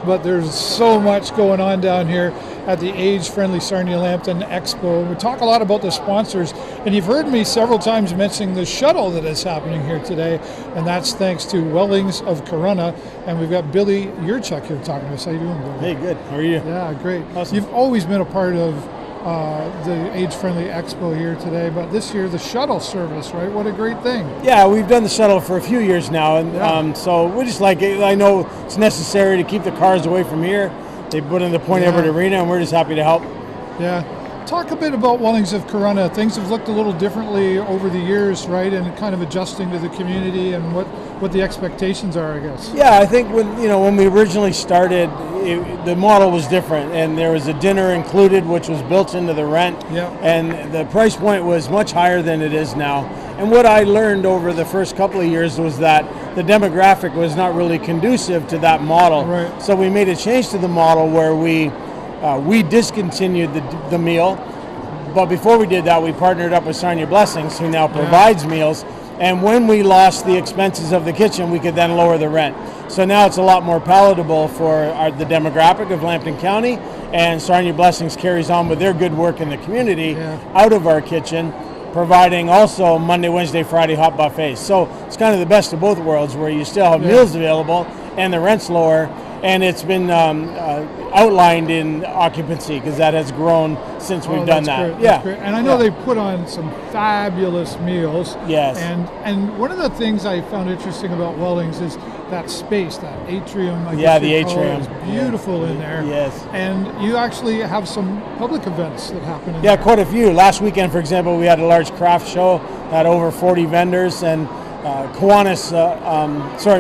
but there's so much going on down here at the age-friendly Sarnia Lambton Expo. We talk a lot about the sponsors, and you've heard me several times mentioning the shuttle that is happening here today, and that's thanks to Wellings of Corunna. And we've got Billy Yurchuk here talking to us. How you doing, Billy? Hey, good. How are you? Yeah, great. Awesome. You've always been a part of the age-friendly expo here today, but this year the shuttle service, right? What a great thing. Yeah, we've done the shuttle for a few years now, and so we just like it. I know it's necessary to keep the cars away from here. They put in the Point Edward Arena, and we're just happy to help. Yeah. Talk a bit about Wellings of Corunna. Things have looked a little differently over the years, right? And kind of adjusting to the community and what the expectations are, I guess. Yeah, I think when we originally started, the model was different, and there was a dinner included, which was built into the rent. Yeah. And the price point was much higher than it is now. And what I learned over the first couple of years was that the demographic was not really conducive to that model. Right. So we made a change to the model where we discontinued the meal, but before we did that, we partnered up with Sarnia Blessings, who now provides meals. And when we lost the expenses of the kitchen, we could then lower the rent. So now it's a lot more palatable for the demographic of Lambton County, and Sarnia Blessings carries on with their good work in the community out of our kitchen, providing also Monday, Wednesday, Friday hot buffets. So it's kind of the best of both worlds, where you still have meals available and the rent's lower. And it's been outlined in occupancy, because that has grown since we've done that. Great. That's great. And I know they put on some fabulous meals. Yes. And one of the things I found interesting about Wellings is that space, that atrium. The atrium is beautiful in there. Yes. And you actually have some public events that happen in there. there. Quite a few. Last weekend, for example, we had a large craft show, had over 40 vendors, and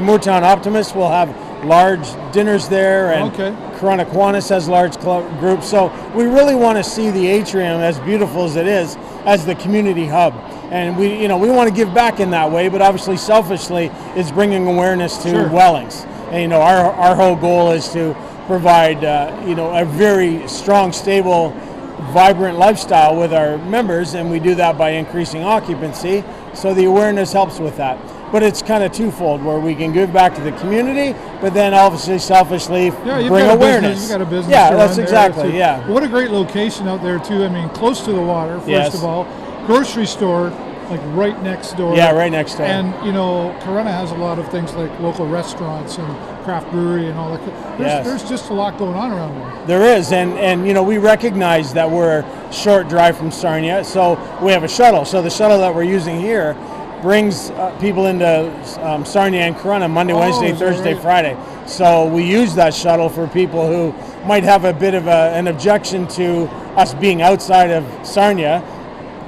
Moortown Optimist will have large dinners there, and Corunna Kiwanis has large groups. So we really want to see the atrium, as beautiful as it is, as the community hub. And we want to give back in that way, but obviously selfishly it's bringing awareness to Wellings. And our whole goal is to provide a very strong, stable, vibrant lifestyle with our members, and we do that by increasing occupancy. So the awareness helps with that. But it's kind of twofold, where we can give back to the community, but then obviously selfishly bring awareness. You've got a business. Yeah, that's exactly. Yeah. What a great location out there too. I mean, close to the water. First of all, grocery store, like right next door. Yeah, right next door. And Corunna has a lot of things like local restaurants and craft brewery and all that. There's just a lot going on around there. There is, and we recognize that we're a short drive from Sarnia, so we have a shuttle. So the shuttle that we're using here brings people into Sarnia and Corunna Monday, Wednesday, Thursday, Friday. So we use that shuttle for people who might have a bit of an objection to us being outside of Sarnia,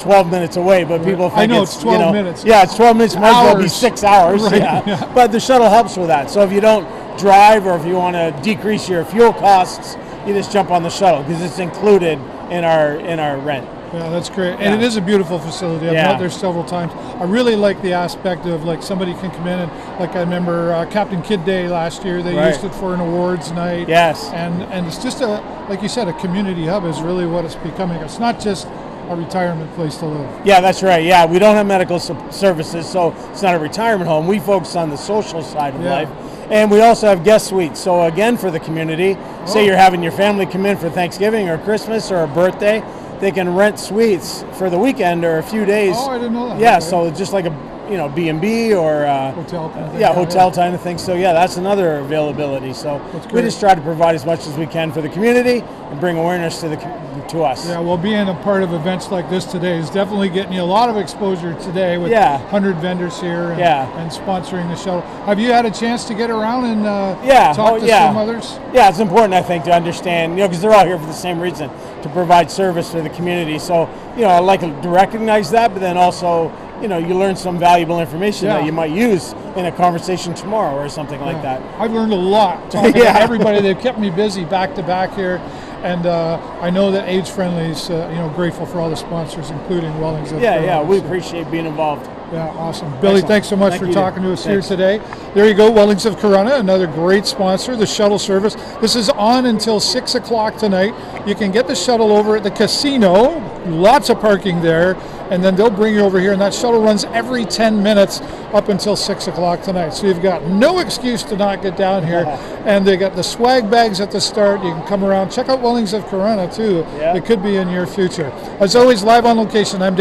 12 minutes away, but people think I know it's 12 minutes. Yeah, it's 12 minutes, might as well be 6 hours. Right. Yeah. But the shuttle helps with that. So if you don't drive, or if you want to decrease your fuel costs, you just jump on the shuttle, because it's included in our rent. Yeah, that's great. And it is a beautiful facility. I've been out there several times. I really like the aspect of, like, somebody can come in and, like, I remember Captain Kid Day last year, they used it for an awards night. Yes. And it's just like you said, a community hub is really what it's becoming. It's not just a retirement place to live. Yeah, that's right. Yeah, we don't have medical services, so it's not a retirement home. We focus on the social side of life. And we also have guest suites. So again, for the community, say you're having your family come in for Thanksgiving or Christmas or a birthday, they can rent suites for the weekend or a few days. Oh, I didn't know that. Yeah, so just like a B&B or hotel kind of thing. Yeah, hotel kind of thing. So yeah, that's another availability. So we just try to provide as much as we can for the community and bring awareness to us. Yeah, well, being a part of events like this today is definitely getting you a lot of exposure today with 100 vendors here and sponsoring the shuttle. Have you had a chance to get around and talk to some others? Yeah, it's important, I think, to understand, because they're all here for the same reason, to provide service to the community. So, I like to recognize that, but then also, you learn some valuable information that you might use in a conversation tomorrow or something like that. I've learned a lot talking to everybody. They've kept me busy back to back here. And I know that Age Friendly is grateful for all the sponsors, including Wellings. We appreciate being involved. Yeah, awesome. Billy, thanks so much for talking to us here today. There you go, Wellings of Corunna, another great sponsor, the shuttle service. This is on until 6 o'clock tonight. You can get the shuttle over at the casino, lots of parking there, and then they'll bring you over here, and that shuttle runs every 10 minutes up until 6 o'clock tonight. So you've got no excuse to not get down here. And they got the swag bags at the start. You can come around, check out Wellings of Corona too. Yeah. It could be in your future. As always, live on location, I'm Dave.